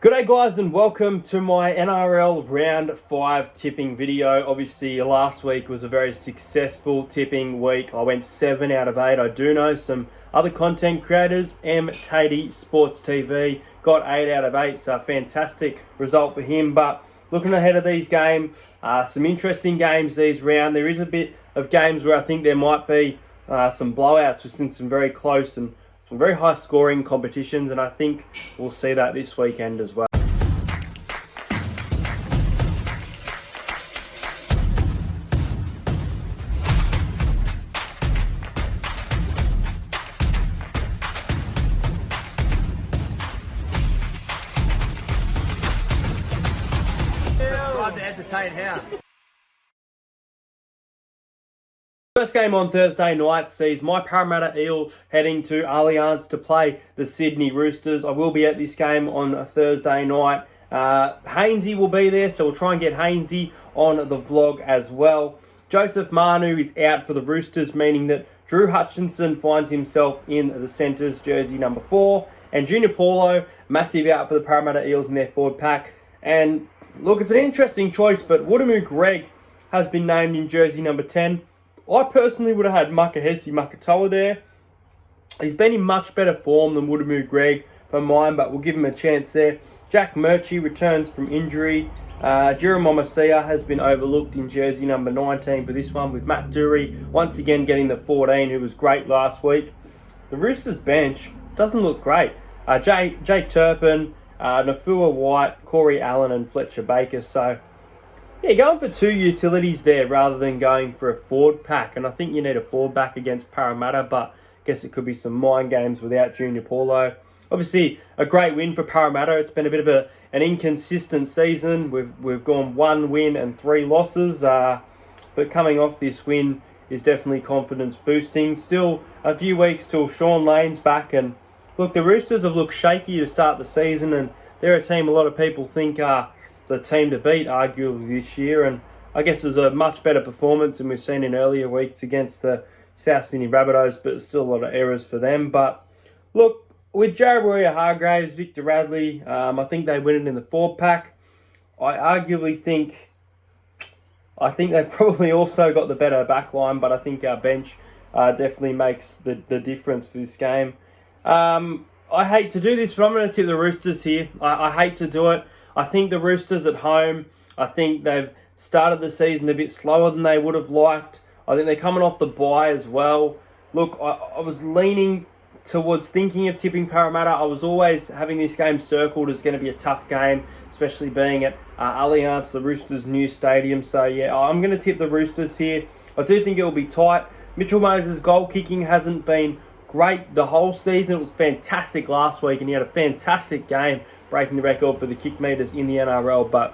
G'day guys and welcome to my NRL Round 5 tipping video. Obviously last week was a very successful tipping week. I went 7 out of 8. I do know some other content creators. Tatey Sports TV got 8 out of 8, so a fantastic result for him. But looking ahead of these games, some interesting games these round. There is a bit of games where I think there might be some blowouts. We've seen some very close and some very high scoring competitions, and I think we'll see that this weekend as well. Subscribe to Entertain House. First game on Thursday night sees my Parramatta Eels heading to Allianz to play the Sydney Roosters. I will be at this game on a Thursday night. Hainsey will be there, so we'll try and get Hainsey on the vlog as well. Joseph Manu is out for the Roosters, meaning that Drew Hutchinson finds himself in the centres, jersey number 4. And Junior Paulo, massive out for the Parramatta Eels in their forward pack. And look, it's an interesting choice, but Woodamoo Greg has been named in jersey number 10. I personally would have had Makahesi Makatoa there. He's been in much better form than Woodamoo Greg for mine, but we'll give him a chance there. Jack Murchie returns from injury. Jerome Momasia has been overlooked in jersey number 19 for this one, with Matt Dury once again getting the 14, who was great last week. The Roosters bench doesn't look great. Jake Turpin, Nafua White, Corey Allen and Fletcher Baker. So yeah, going for 2 utilities there rather than going for a forward pack. And I think you need a forward back against Parramatta, but I guess it could be some mind games without Junior Paulo. Obviously, a great win for Parramatta. It's been a bit of an inconsistent season. We've gone 1 win and 3 losses. But coming off this win is definitely confidence boosting. Still a few weeks till Sean Lane's back. And look, the Roosters have looked shaky to start the season. And they're a team a lot of people think are the team to beat, arguably, this year. And I guess there's a much better performance than we've seen in earlier weeks against the South Sydney Rabbitohs, but still a lot of errors for them. But look, with Jared Warrior-Hargraves, Victor Radley, I think they win it in the forward pack. I think they've probably also got the better back line, but I think our bench definitely makes the difference for this game. I hate to do this, but I'm going to tip the Roosters here. I hate to do it. I think the Roosters at home, I think they've started the season a bit slower than they would have liked. I think they're coming off the bye as well. Look, I was leaning towards thinking of tipping Parramatta. I was always having this game circled as going to be a tough game, especially being at Allianz, the Roosters' new stadium. So yeah, I'm going to tip the Roosters here. I do think it will be tight. Mitchell Moses' goal kicking hasn't been great the whole season. It was fantastic last week, and he had a fantastic game, breaking the record for the kick meters in the NRL. But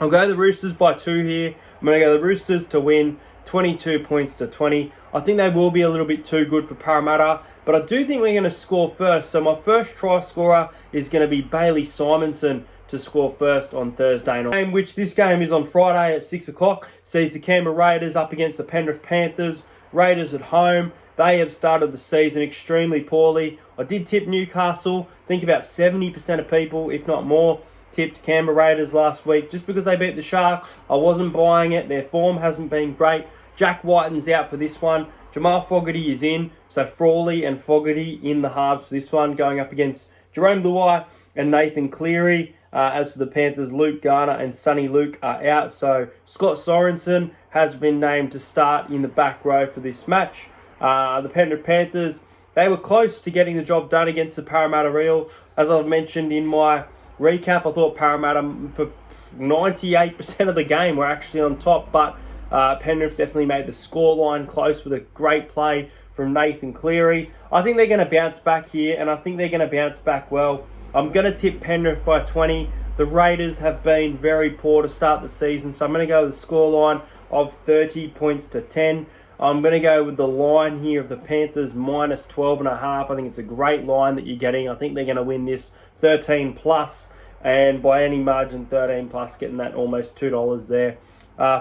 I'll go the Roosters by 2 here. I'm going to go the Roosters to win 22 points to 20. I think they will be a little bit too good for Parramatta, but I do think we're going to score first. So my first try scorer is going to be Bailey Simonson to score first on Thursday night, which this game is on Friday at 6 o'clock. Sees the Canberra Raiders up against the Penrith Panthers. Raiders at home. They have started the season extremely poorly. I did tip Newcastle. I think about 70% of people, if not more, tipped Canberra Raiders last week just because they beat the Sharks. I wasn't buying it. Their form hasn't been great. Jack Whiten's out for this one. Jamal Fogarty is in. So Frawley and Fogarty in the halves for this one, going up against Jerome Luai and Nathan Cleary. As for the Panthers, Luke Garner and Sonny Luke are out. So Scott Sorensen has been named to start in the back row for this match. The Penrith Panthers, they were close to getting the job done against the Parramatta Eel. As I've mentioned in my recap, I thought Parramatta for 98% of the game were actually on top, but Penrith definitely made the scoreline close with a great play from Nathan Cleary. I think they're going to bounce back here, and I think they're going to bounce back well. I'm going to tip Penrith by 20. The Raiders have been very poor to start the season, so I'm going to go with the scoreline of 30 points to 10. I'm going to go with the line here of the Panthers minus 12.5. I think it's a great line that you're getting. I think they're going to win this 13 plus, and by any margin 13 plus, getting that almost $2 there.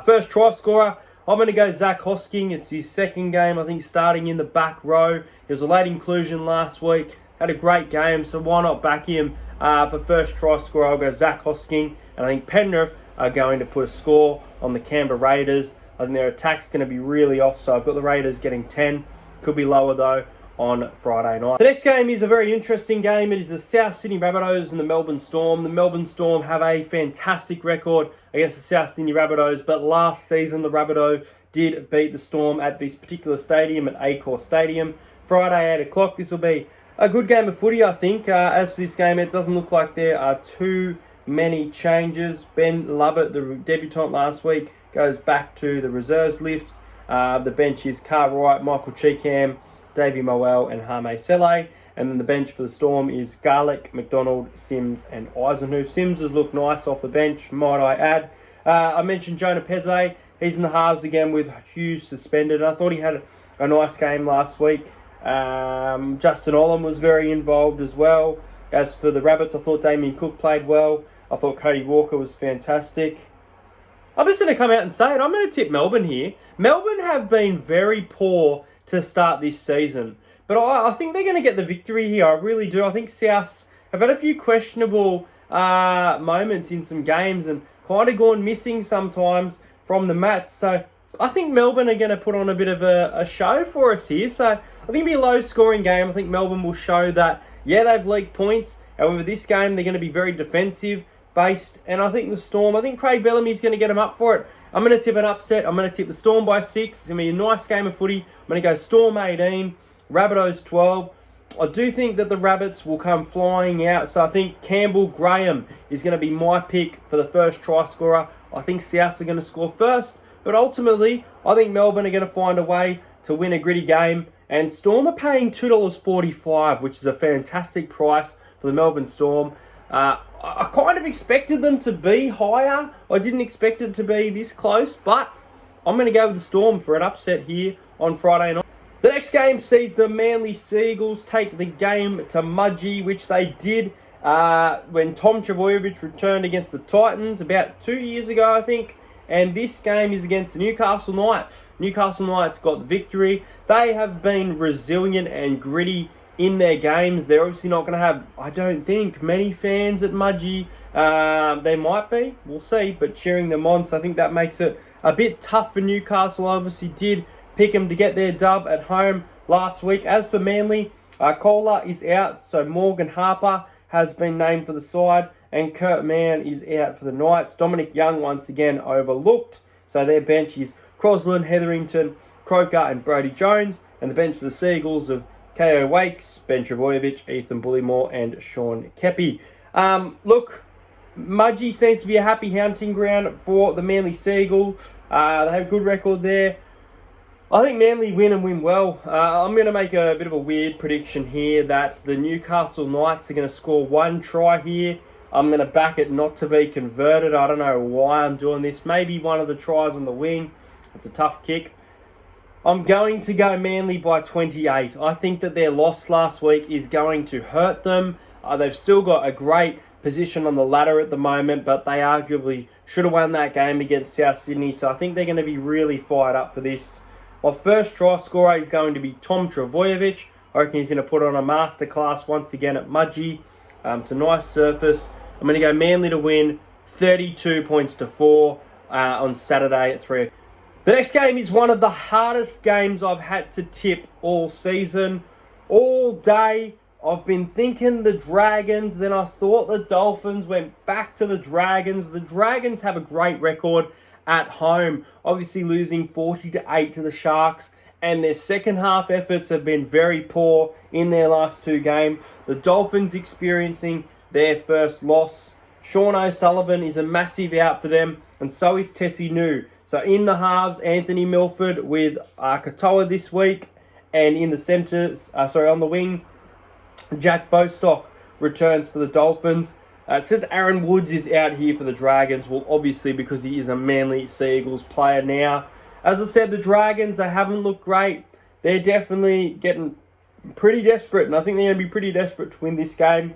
First try scorer, I'm going to go Zach Hosking. It's his second game, I think, starting in the back row. He was a late inclusion last week. Had a great game, so why not back him For first try scorer, I'll go Zach Hosking. And I think Penrith are going to put a score on the Canberra Raiders. I think their attack's going to be really off, so I've got the Raiders getting 10. Could be lower, though, on Friday night. The next game is a very interesting game. It is the South Sydney Rabbitohs and the Melbourne Storm. The Melbourne Storm have a fantastic record against the South Sydney Rabbitohs, but last season the Rabbitohs did beat the Storm at this particular stadium, at Accor Stadium. Friday, 8 o'clock. This will be a good game of footy, I think. As for this game, it doesn't look like there are too many changes. Ben Lovett, the debutant last week, goes back to the reserves list. The bench is Cartwright, Michael Cheekham, Davey Moel and Hame Sele. And then the bench for the Storm is Garlick, McDonald, Sims and Eisenhuth. Sims has looked nice off the bench, might I add. I mentioned Jonah Pezze. He's in the halves again with Hughes suspended. I thought he had a nice game last week. Justin Olam was very involved as well. As for the Rabbits, I thought Damien Cook played well. I thought Cody Walker was fantastic. I'm just going to come out and say it. I'm going to tip Melbourne here. Melbourne have been very poor to start this season. But I think they're going to get the victory here. I really do. I think Souths have had a few questionable moments in some games and kind of gone missing sometimes from the match. So I think Melbourne are going to put on a bit of a show for us here. So I think it'll be a low-scoring game. I think Melbourne will show that, yeah, they've leaked points. However, this game, they're going to be very defensive-based. And I think the Storm, I think Craig Bellamy's going to get them up for it. I'm going to tip an upset. I'm going to tip the Storm by 6. It's going to be a nice game of footy. I'm going to go Storm 18, Rabbitohs 12. I do think that the Rabbits will come flying out. So I think Campbell Graham is going to be my pick for the first try scorer. I think Souths are going to score first. But ultimately, I think Melbourne are going to find a way to win a gritty game. And Storm are paying $2.45, which is a fantastic price for the Melbourne Storm. I kind of expected them to be higher. I didn't expect it to be this close, but I'm going to go with the Storm for an upset here on Friday night. The next game sees the Manly Seagulls take the game to Mudgee, which they did when Tom Trbojevic returned against the Titans about 2 years ago, I think. And this game is against the Newcastle Knights. Newcastle Knights got the victory. They have been resilient and gritty in their games. They're obviously not going to have, I don't think, many fans at Mudgee. They might be, we'll see, but cheering them on. So I think that makes it a bit tough for Newcastle. Obviously did pick them to get their dub at home last week. As for Manly, Kohler is out, so Morgan Harper has been named for the side, and Kurt Mann is out for the Knights. Dominic Young once again overlooked, so their bench is Crosland, Hetherington, Croker and Brodie Jones, and the bench for the Seagulls of Ko Wakes, Ben Trbojevic, Ethan Bullymore and Sean Keppie. Look, Mudgee seems to be a happy hunting ground for the Manly Seagull. They have a good record there. I think Manly win and win well. I'm going to make a bit of a weird prediction here that the Newcastle Knights are going to score one try here. I'm going to back it not to be converted. I don't know why I'm doing this. Maybe one of the tries on the wing. It's a tough kick. I'm going to go Manly by 28. I think that their loss last week is going to hurt them. They've still got a great position on the ladder at the moment, but they arguably should have won that game against South Sydney. So I think they're going to be really fired up for this. My first try scorer is going to be Tom Trbojevic. I reckon he's going to put on a masterclass once again at Mudgee. It's a nice surface. I'm going to go Manly to win 32 points to 4 on Saturday at 3 o'clock. The next game is one of the hardest games I've had to tip all season. All day, I've been thinking the Dragons, then I thought the Dolphins, went back to the Dragons. The Dragons have a great record at home, obviously losing 40-8 to the Sharks, and their second half efforts have been very poor in their last two games. The Dolphins experiencing their first loss. Sean O'Sullivan is a massive out for them, and so is Tessie New. So in the halves, Anthony Milford with Katoa this week, and in the centres, on the wing, Jack Bostock returns for the Dolphins. It says Aaron Woods is out here for the Dragons. Well, obviously because he is a Manly Seagulls player now. As I said, the Dragons, they haven't looked great. They're definitely getting pretty desperate, and I think they're going to be pretty desperate to win this game.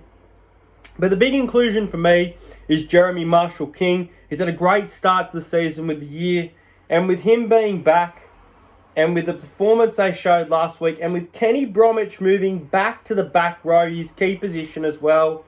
But the big inclusion for me is Jeremy Marshall-King. He's had a great start to the season with the year, and with him being back, and with the performance they showed last week, and with Kenny Bromwich moving back to the back row, his key position as well,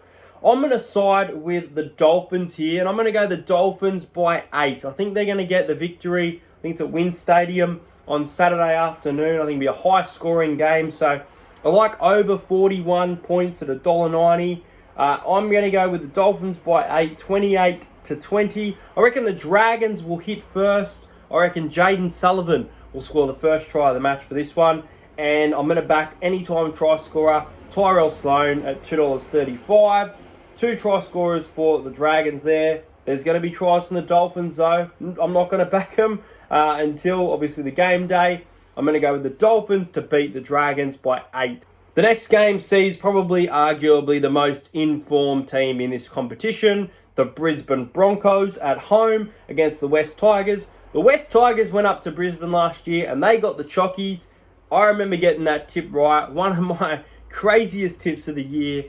I'm going to side with the Dolphins here, and I'm going to go the Dolphins by 8. I think they're going to get the victory. I think it's at Wynn Stadium on Saturday afternoon. I think it'll be a high-scoring game, so I like over 41 points at $1.90. I'm going to go with the Dolphins by 8, 28-20. I reckon the Dragons will hit first. I reckon Jaden Sullivan will score the first try of the match for this one. And I'm going to back anytime try scorer Tyrell Sloan at $2.35. 2 try scorers for the Dragons there. There's going to be tries from the Dolphins though. I'm not going to back them until obviously the game day. I'm going to go with the Dolphins to beat the Dragons by 8. The next game sees probably arguably the most informed team in this competition. The Brisbane Broncos at home against the West Tigers. The West Tigers went up to Brisbane last year and they got the Chockies. I remember getting that tip right. One of my craziest tips of the year.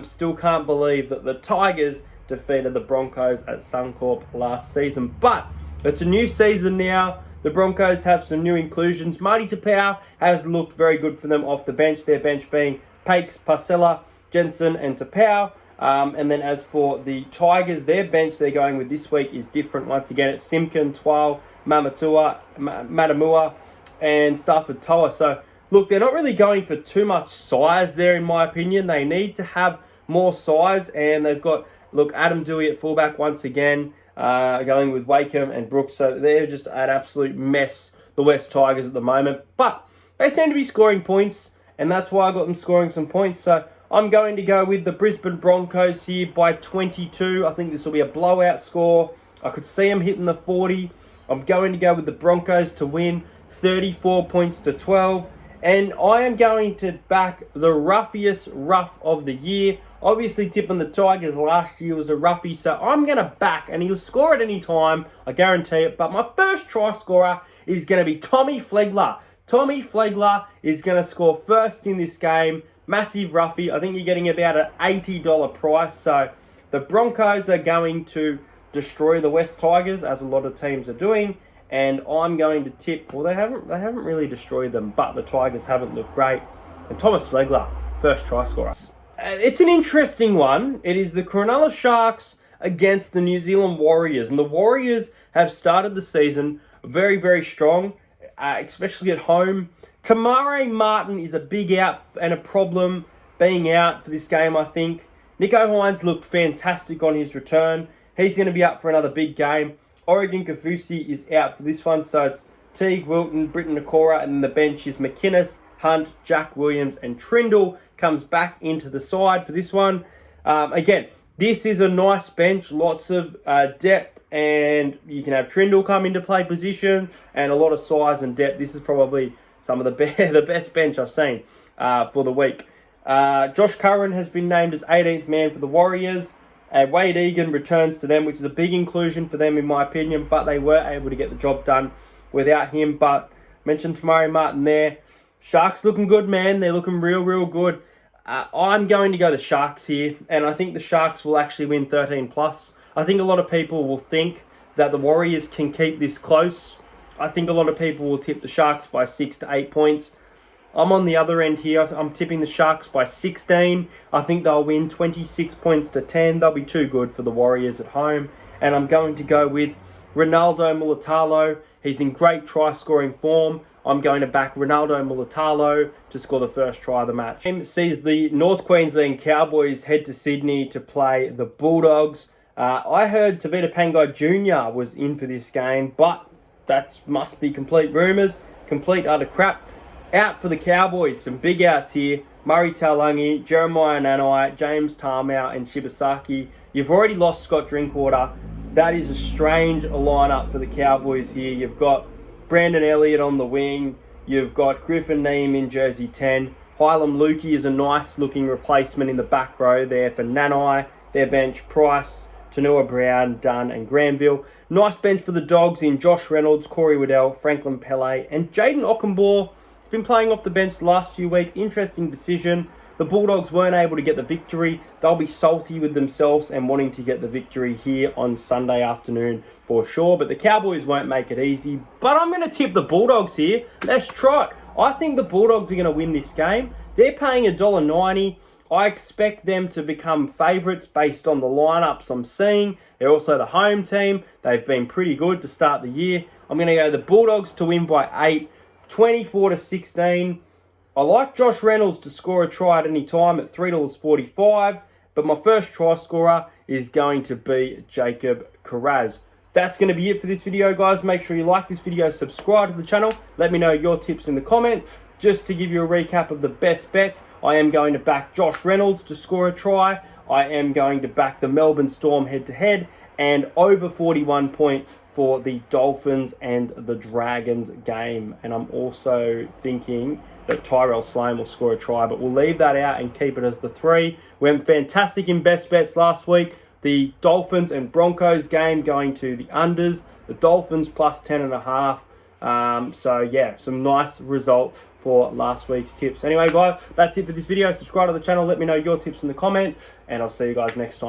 Still can't believe that the Tigers defeated the Broncos at Suncorp last season. But it's a new season now. The Broncos have some new inclusions. Marty Tapau has looked very good for them off the bench. Their bench being Pakes, Parcella, Jensen and Tapau. And then as for the Tigers, their bench they're going with this week is different. Once again, it's Simkin, Twal, Matamua, and Stafford Toa. So, look, they're not really going for too much size there, in my opinion. They need to have more size, and they've got, look, Adam Dewey at fullback once again, going with Wakeham and Brooks. So they're just an absolute mess, the West Tigers at the moment. But they seem to be scoring points, and that's why I got them scoring some points. So I'm going to go with the Brisbane Broncos here by 22. I think this will be a blowout score. I could see them hitting the 40. I'm going to go with the Broncos to win 34 points to 12. And I am going to back the roughiest rough of the year. Obviously, tipping the Tigers last year was a roughie, so I'm going to back, and he'll score at any time, I guarantee it. But my first try scorer is going to be Tommy Flegler. Tommy Flegler is going to score first in this game. Massive roughie. I think you're getting about an $80 price. So the Broncos are going to destroy the West Tigers, as a lot of teams are doing. And I'm going to tip, well, they haven't really destroyed them, but the Tigers haven't looked great. And Thomas Flegler, first try scorer. It's an interesting one. It is the Cronulla Sharks against the New Zealand Warriors. And the Warriors have started the season very, very strong, especially at home. Tamare Martin is a big out and a problem being out for this game, I think. Nico Hines looked fantastic on his return. He's going to be up for another big game. Oregon Kafusi is out for this one, so it's Teague, Wilton, Britton Nakora, and then the bench is McInnes, Hunt, Jack Williams, and Trindle comes back into the side for this one. Again, this is a nice bench, lots of depth, and you can have Trindle come into play position, and a lot of size and depth. This is probably some of the best bench I've seen for the week. Josh Curran has been named as 18th man for the Warriors. Wade Egan returns to them, which is a big inclusion for them in my opinion, but they were able to get the job done without him. But mentioned Tamari Martin there. Sharks looking good, man. They're looking real good. I'm going to go the Sharks here, and I think the Sharks will actually win 13+. I think a lot of people will think that the Warriors can keep this close. I think a lot of people will tip the Sharks by 6 to 8 points. I'm on the other end here. I'm tipping the Sharks by 16. I think they'll win 26 points to 10. They'll be too good for the Warriors at home. And I'm going to go with Ronaldo Mulatalo. He's in great try-scoring form. I'm going to back Ronaldo Mulatalo to score the first try of the match. Team sees the North Queensland Cowboys head to Sydney to play the Bulldogs. I heard Tavita Pangai Jr. was in for this game, but that must be complete rumours, complete utter crap. Out for the Cowboys, some big outs here. Murray Taulagi, Jeremiah Nanai, James Tarmow, and Shibasaki. You've already lost Scott Drinkwater. That is a strange lineup for the Cowboys here. You've got Brandon Elliott on the wing. You've got Griffin Neem in jersey 10. Hylam Lukey is a nice looking replacement in the back row there for Nanai. Their bench, Price, Tanua Brown, Dunn, and Granville. Nice bench for the Dogs in Josh Reynolds, Corey Waddell, Franklin Pele, and Jaden Ockenbaugh. He's been playing off the bench the last few weeks. Interesting decision. The Bulldogs weren't able to get the victory. They'll be salty with themselves and wanting to get the victory here on Sunday afternoon for sure. But the Cowboys won't make it easy. But I'm going to tip the Bulldogs here. Let's try it. I think the Bulldogs are going to win this game. They're paying $1.90. I expect them to become favourites based on the lineups I'm seeing. They're also the home team. They've been pretty good to start the year. I'm going to go the Bulldogs to win by 8, 24-16. I like Josh Reynolds to score a try at any time at $3.45, but my first try scorer is going to be Jacob Carraz. That's going to be it for this video, guys. Make sure you like this video, subscribe to the channel. Let me know your tips in the comments. Just to give you a recap of the best bets, I am going to back Josh Reynolds to score a try. I am going to back the Melbourne Storm head-to-head and over 41 points for the Dolphins and the Dragons game. And I'm also thinking that Tyrell Sloan will score a try, but we'll leave that out and keep it as the 3. We went fantastic in best bets last week. The Dolphins and Broncos game going to the unders. The Dolphins plus 10.5. So yeah, some nice results for last week's tips. Anyway, guys, that's it for this video. Subscribe to the channel. Let me know your tips in the comments, and I'll see you guys next time.